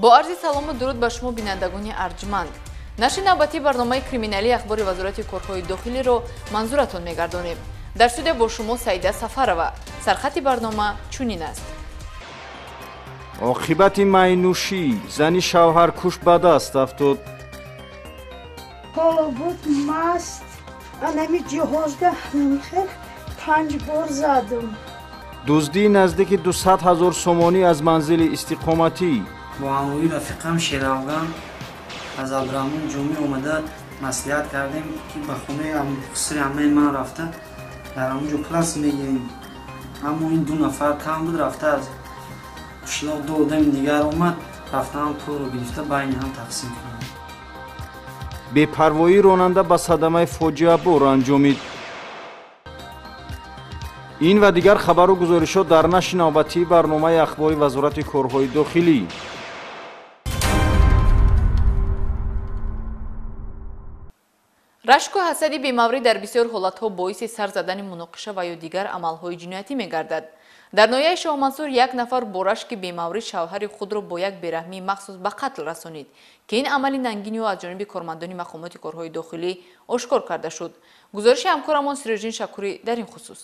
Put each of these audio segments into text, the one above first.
با عرض سلام و درود به شما بینندگان ارجمند. نشر نوبتی برنامه کریمینالی اخبار وزارت کارهای داخلی رو منظورتون میگردانیم. در استودیو با شما سعیده سفرова. سرخط برنامه چنین است. عاقبت مینوشی، زنی شوهر کش به دست افتاد. حالا بود مست، الان جهازده نمیخیر 5 بار زدم. دزدی نزدیک 200,000 سومانی از منزل استقامتی. با همراهی رفیقم شیراوگان از ابراهیم جمعی اومده مصلحت کردیم که به خونه خسر عمه من رفته در اونجا کلاس میگیریم، اما این 2 نفر کم بود رفته از قشلاق 2 آدم دیگر اومد رفته هم پول رو گرفته بین هم تقسیم کردن. بی‌پروایی راننده به صدمه فاجعه بار انجامید. این و دیگر خبر و گزارشات در نشر نوبتی برنامه اخبار وزارت کارهای داخلی. رشک و حسد بیموری در بسیار حالتها باعث سر زدن مناقشه و یا دیگر عملهای جنایتی میگردد. در ناحیه شاه منصور یک نفر با رشک بیموری شوهر خود را با یک بیرحمی مخصوص به قتل رسانید که این عمل ننگینی و از جانب کارمندان مقامات کارهای داخلی آشکار کرده شد. گزارش همکارمان سیراجدین شکوری در این خصوص.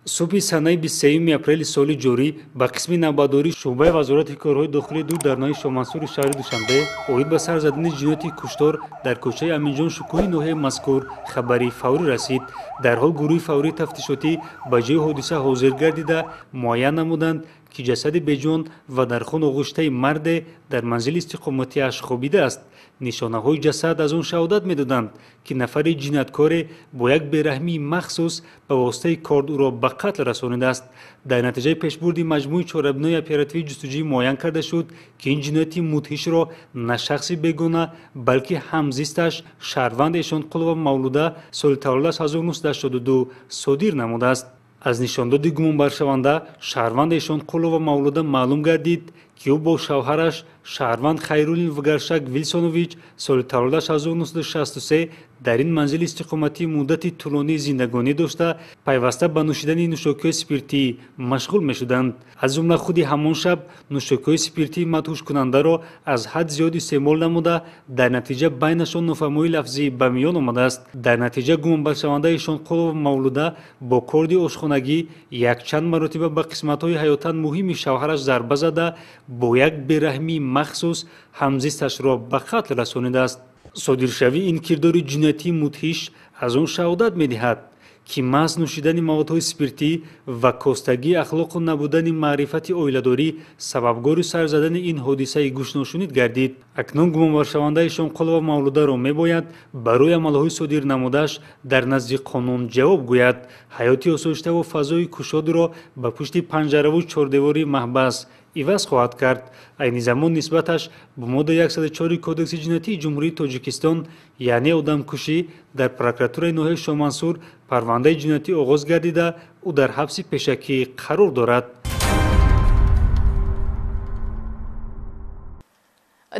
صبح سنه 23 اپریل سال جاری به قسم نوباداری شعبه وزارت کارهای داخلی دو در ناحیه شاه منصور شهر دوشنبه اوید به سر زدن جنایت کشتار در کوچه امینجان شکوهی ناحیه مذکور خبری فوری رسید. در حال گروه فوری تفتیشاتی به جای حادثه حاضر گردیده معاین نمودند که جسد بیجان و در خون آغشته مرد در منزل استقامتی اش خوابیده است. نشانه های جسد از آن شهادت میدادند که نفر جنایتکار با یک بیرحمی مخصوص به واسطه کارد او را به قتل رسانیده است. در نتیجه پیشبرد مجموعه چهاربنای اپراتیوی جستجویی معاین کرده شد که این جنایت مدهش را نه شخصی بیگانه بلکه همزیستش شهروند ایشانقلوه مولوده سال تولدش 1982 صادر نموده است. از نشانداد گمانبر شونده شهروند ایشانقلوه مولوده معلوم گردید که او با شوهرش شهروند خیرالدین وگرشک ویلسونوویچ سال تولدش 1963 در این منزل استقامتی مدتی طولانی زندگانی داشته پیوسته به نوشیدن نوشاکی‌های اسپریتی مشغول می‌شدند. از جمله خود همان شب نوشاکی‌های اسپریتی مدهوش کننده را از حد زیاد استعمال نموده در نتیجه بینشان نافهمی لفظی به میان آمده است. در نتیجه گمانبر شونده ایشانقلوه مولوده با کارد آشخانگی یک چند مرتبه به قسمت‌های حیاتاً مهم شوهرش ضربه زده با یک بیرحمی مخصوص همزیستش را به قتل رسانیده است. صادرشوی این کردار جنایتی مدهش از آن شهادت می‌دهد که محض نوشیدن موادهای اسپریتی و کاستگی اخلاق و نبودن معرفت عائله‌داری سببگار سر زدن این حادثه گوش‌نشینی گردید. اکنون گمانبر شونده ایشانقلوه مولوده را می‌باید برای عملهای صادر نموده‌اش در نزد قانون جواب گوید. حیات آسایشته و فضای گشاد را به پشت پنجره و چهاردیواری محبس عوض خواهد کرد. عین زمان نسبتش به ماده 104 کودکس جنایتی جمهوری تاجیکستان یعنی آدمکشی در پروکراتوره ناحیه شاه منصور پرونده جنایتی آغاز گردیده او در حبس پیشکی قرار دارد.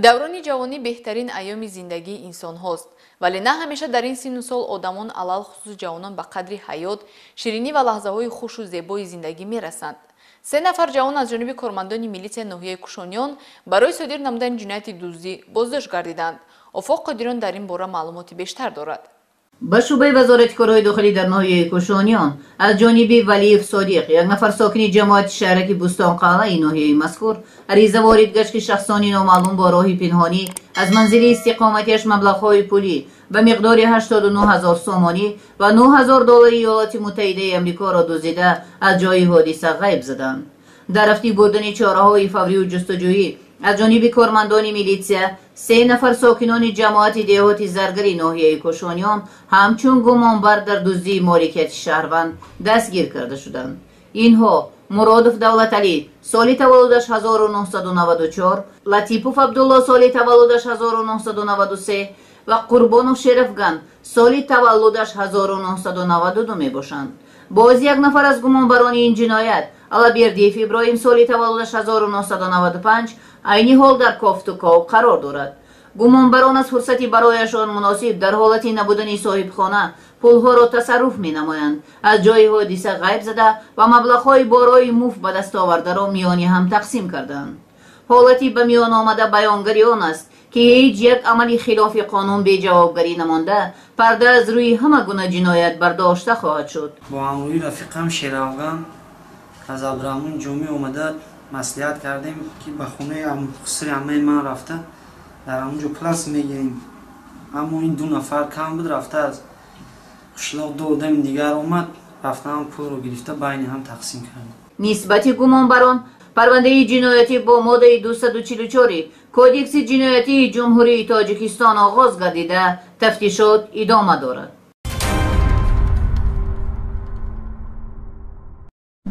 دوران جوانی بهترین ایام زندگی انسان هاست، ولی نه همیشه در این سن و سال آدمان علل خصوص جوانان به قدر حیات، شیرینی و لحظه های خوش و زیبای زندگی میرسند. 3 نفر جوان از جانب کارمندان میلیسیا ناحیه کوشانیان برای صادر نمودن جنایت دزدی بازداشت گردیدند. آفاق قادریان در این باره معلومات بیشتر دارد. به شعبه وزارت کارهای داخلی در ناحیه کوشانیان از جانب ولی صادق یک نفر ساکن جماعت شهرک بوستان قلعه ناحیه مذکور عریضه وارد گشت که شخصانی نامعلوم با راهی پنهانی از منزل استقامتیش مبلغ‌های پولی به مقدار 89,000 سومانی و $9,000 ایالات متحده آمریکا را دزدیده از جای حادثه غیب زدند. در رفتی بردن چاره‌های فوری و جستجویی از جانب کارمندان میلیسیا 3 نفر ساکنان جماعت دهاتی زرگری ناحیه کوشانیان همچون گمانبر در دزدی مالکیت شهروند دستگیر کرده شدند. اینها مرادف دولت علی سال تولدش 1994، لطیفوف عبدالله سال تولدش 1993 و قربانوف شرفگان سال تولدش 1992 می باشند. باز یک نفر از گمانبران این جنایت علابردیف ابراهیم سال تولدش 1995 عینی حال در کافت و کاو قرار دارد. گمانبران از فرصتی برایشان مناسب در حالتی نبودن صاحب خانه پولها را تصرف می نمایند. از جای حادثه غیب زده و مبلغ‌های بارای موف به دست آورده را میانی هم تقسیم کردند. حالتی به میان آمده بیانگری آن است که هیچ یک عملی خلاف قانون به جوابگری نمانده پرده از روی همه گونه جنایت برداشته خواهد شد. با همراهی رفیقم شیراوغان از عبدالرحمن جمعی اومده مصلحت کردیم که به خونه خسر عمه من رفته در همونجا پلاس میگیریم، اما این 2 نفر کم بود رفته از قشلاق 2 آدم دیگر اومد رفته هم پول رو گرفته بین هم تقسیم کردیم. نسبت گمانبران پرونده جنایتی با ماده 244 کودکس جنایتی جمهوری تاجیکستان آغاز گردیده تفتیشات ادامه دارد.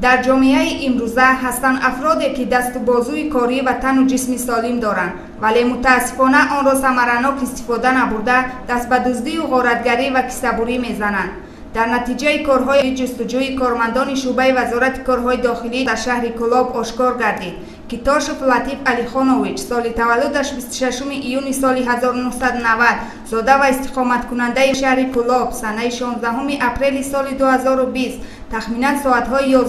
در جامعه امروزه هستند افرادی که دست و بازوی کاری و تن و جسم سالم دارند ولی متاسفانه آن را ثمرناک استفاده نبرده دست به دزدی و غارتگری و کسبوری میزنند. در نتیجه کارهای جستجوی کارمندان شعبه وزارت کارهای داخلی در شهر کلاب آشکار گردید که تاشف لطیف علی خانویچ سال تولدش 26 ایون سال 1990 زاده و استقامت کننده شهر کلاب سنه 16 اپریل سال 2020 تخمینا ساعت‌های 11:30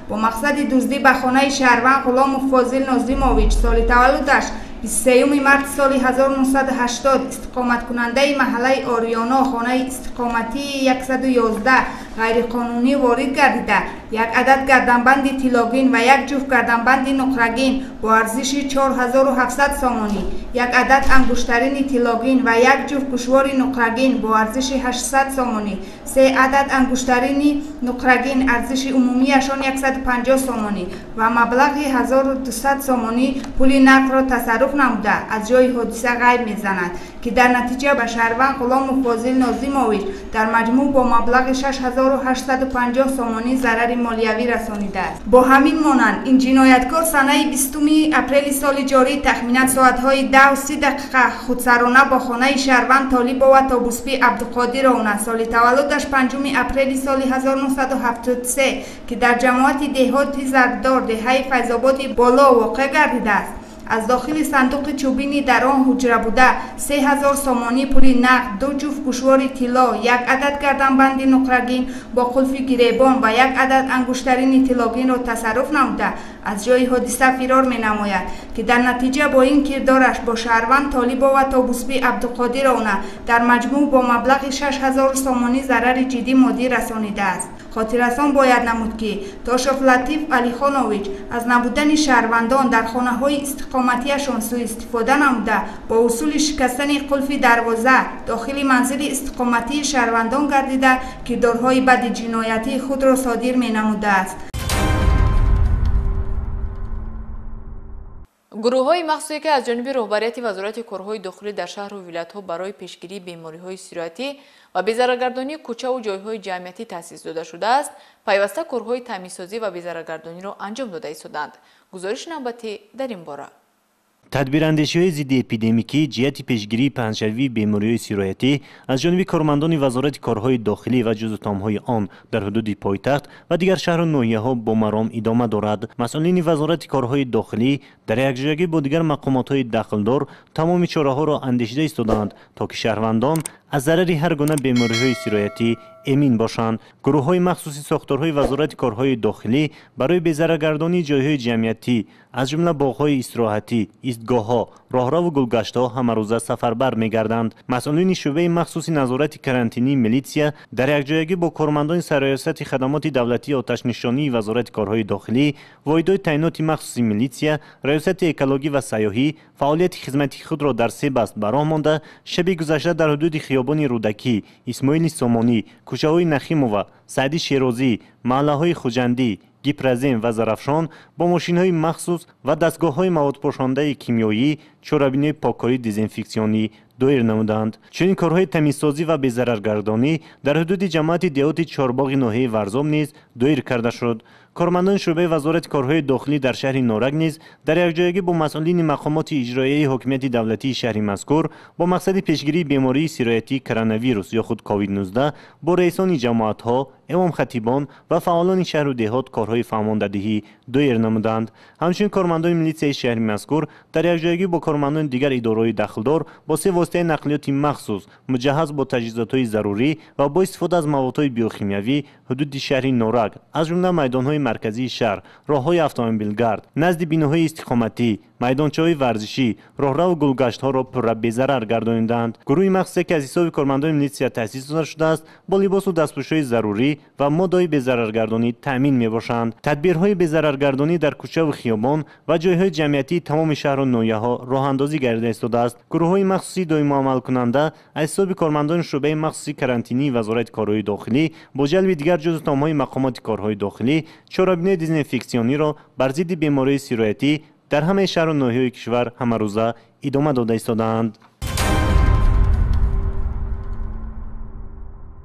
با مقصد دزدی به خانه شهروند غلام فاضل ناظمویچ سال تولدش 23 مارس سال 1980 استقامت کننده محله آریانا خانه استقامتی 111 غیر قانونی وارد گردیده یک عدد گردنبند طلاگین و یک جفت گردنبند نقرگین با ارزش 4700 سامانی، یک عدد انگشترین طلاگین و یک جفت گوشوار نقرگین با ارزش 800 سامانی، 3 عدد انگشترین نقرگین ارزش عمومیشان 150 سامانی و مبلغ 1200 سامانی پول نقد را تصرف نموده از جای حادثه غیب میزند که در نتیجه به شهروند غلام فاضل ناظمویچ در مجموع با مبلغ 6850 سامانی ضرر مالیوی رسانیده است. با همین مانند این جنایتکار سنه 20 اپریل سال جاری تخمینا ساعت‌های 10:30 خودسرانه با خانه شهروند طالب و تابوسپی عبدالقادر اون سال تولدش 5 اپریل سال 1973 که در جماعت دهات زردار دهه فیض‌آباد بالا واقع گردیده است از داخل صندوق چوبینی در آن حجره بوده 3000 سامانی پول نقد، 2 جفت گوشوار طلا، یک عدد گردنبند نقرگین با قلف گریبان و یک عدد انگشترین طلاگین را تصرف نموده از جای حادثه فرار می نماید که در نتیجه با این کردارش با شهروند طالب و تابوسپی عبدالقادر اونه در مجموع با مبلغ 6000 سامانی ضرر جدی مادی رسانیده است. خاطررسان باید نمود که تاشف لطیف علی خانویچ از نبودن شهروندان در خانه های استقامتیشان سوء استفاده نموده با اصول شکستن قلف دروازه داخل منزل استقامتی شهروندان گردیده کردارهای بد جنایتی خود را صادر می نموده است. گروه‌های مخصوصی که از جانب رهبریت وزارت کارهای داخلی در شهر و ولایت‌ها برای پیشگیری بیماری‌های سیرایتی و بی‌ضررگردانی کوچه و جای‌های جمعیتی تأسیس داده شده است، پیوسته کارهای تمیزسازی و بی‌ضررگردانی را انجام داده ایستادند. گزارش نوبتی در این باره. تدبیراندیشی‌های ضد اپیدمیکی جهت پیشگیری پهنشوی بیماری‌های سیرایتی از جانب کارمندان وزارت کارهای داخلی و جزء آن در حدود پایتخت و دیگر شهر و ناحیه‌ها با مرام ادامه دارد. مسئولین وزارت کارهای داخلی در یکجایی با دیگر مقامات‌های دخلدار تمام چاره‌ها را اندیشیده ایستادند تا که شهروندان از ضرر هر گونه بیماری‌های سیرایتی امین باشند. گروه‌های مخصوصی ساختارهای وزارت کارهای داخلی برای بی‌ضررگردانی جای‌های جمعیتی از جمله باغ‌های استراحتی، ایستگاه‌ها، راهرو و گلگشت‌ها همه روزه سفربر می‌گردند. مسئولین شعبه مخصوصی نظارت کرانتینی میلیسیا در یکجایگی با کارمندان سرریاست خدمات دولتی آتش نشانی وزارت کارهای داخلی، واحدهای تعینات مخصوصی میلیسیا، ریاست اکولوژی و سیاحی فعالیت خدمتی خود را در 3 بست براه مانده شب گذشته در حدود خیابان رودکی، اسماعیل سامانی، کوچه‌های نخیمووا، سعدی شیرازی، محله‌های خوجندی، گیپرزین و زرافشان با ماشین‌های مخصوص و دستگاه‌های مواد پوشانده کیمیایی، چوبین‌های پاککاری دزینفکسیونی دایر نمودند. چنین کارهای تمیزسازی و بی‌ضررگردانی در حدود جماعت دهات چهارباغ ناحیه ورزام نیز دایر کرده شد. کارمندان شعبه وزارت کارهای داخلی در شهر نارنج نیز در یکجایگی با مسئولین مقامات اجرایی حکومت دولتی شهر مذکور با مقصد پیشگیری بیماری سیرایتی کرونا ویروس یا خود کووید 19 با رئیسان جماعت‌ها، امام خطیبان و فعالان شهر و دهات کارهای فرماندهی دایر نمودند. همچنین کارمندان میلیسیای شهر مذکور در یکجایگی با کارمندان دیگر اداره‌های دخلدار با 3 واسطه نقلیات مخصوص مجهز با تجهیزات‌های ضروری و با استفاده از موادهای بیوشیمیایی حدود شهر نورک از جمله میدان‌های مرکزی شهر، راه‌های اتومبیلگرد، نزد بیناهای استقامتی، میدانچه‌های ورزشی، راهرو و گلگشت‌ها را پر بی‌ضرر گردانیدند. گروه مخصوصی که از حساب کارمندان میلیسیا تأسیس شده است با لباس و دستپوش‌های ضروری و ماده‌های بی‌ضررگردانی تامین می‌باشند. تدبیرهای بی‌ضررگردانی در کوچه و خیابان و جایهای جمعیتی تمام شهر و ناحیه‌ها راه‌اندازی گردیده ایستاده است. گروه‌های مخصوصی دائمی عمل کننده از حساب کارمندان شعبه مخصوصی کرانتینی وزارت کارهای داخلی با جلب دیگر جزو تام‌های مقامات کارهای داخلی چاره‌بینی دزینفکسیونی را بر ضد بیماری سیرایتی در همه شهر و ناحیه‌های کشور همه روزه ادامه داده ایستادند.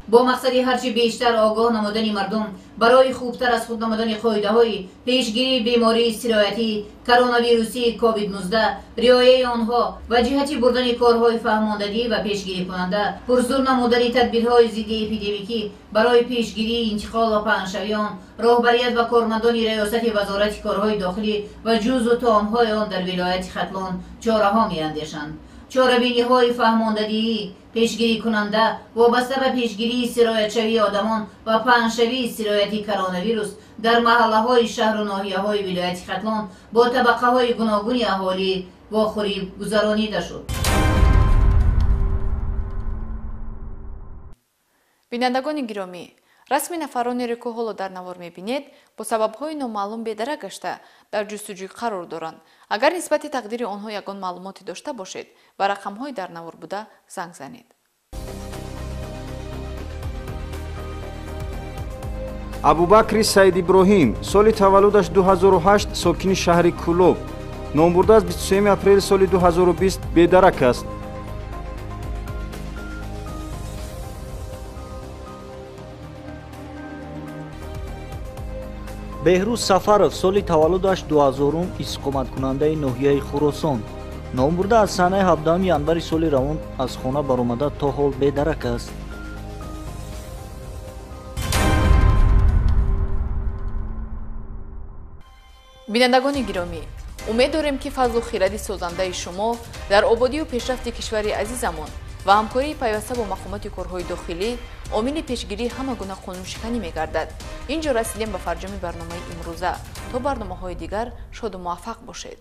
با مقصد هرچی بیشتر آگاه نمودن مردم برای خوبتر از خود نمودن قاعده‌های پیشگیری بیماری سرایتی کرونا ویروسی کووید 19 رعایت آنها و جهتی بردن کارهای فهماندگی و پیشگیری کننده پرزور نمودن تدبیرهای ضد اپیدمیکی برای پیشگیری انتقال و پهنشویان راهبریت و کارمندان ریاست وزارت کارهای داخلی و جزو طامهای آن در ولایت ختلان چاره‌ها می‌اندیشند. چاره‌بینی‌های فهماندگی پیشگیری کننده وابسته به پیشگیری سرایت‌شوی آدمان و پهنشوی سرایتی کرونا ویروس در محله‌های شهر و ناحیه‌های ولایت ختلان با طبقه‌های گوناگون اهالی واخوری گذرانیده شد. бинандагони гиромӣ, расми нафаронере ки ҳоло дар навор мебинед бо сабабҳои номаълум бедарак гашта дар ҷустуҷӯй қарор доранд. агар нисбати тақдири онҳо ягон маълумоте дошта бошед ба рақамҳои дар навор буда занг занед. абубакри саидиброҳим соли таваллудаш 2008 сокини шаҳри кӯлоб, номбурда аз 23 апрели соли 2020 бедарак аст. беҳрӯз сафаров соли таваллудаш 2000 истиқоматкунандаи ноҳияи хуросон, номбурда аз санаи 17 январи соли равон аз хона баромада то ҳол бедарак аст. бинандагони гиромӣ, умед дорем ки фазлу хиради созандаи шумо дар ободию пешрафти кишвари азизамон ва ҳамкории пайваста бо мақомоти корҳои дохилӣ омили пешгирии ҳама гуна қонуншиканӣ мегардад. ин ҷо расидем ба фарҷоми барномаи имрӯза. то барномаҳои дигар шоду муваффақ бошед.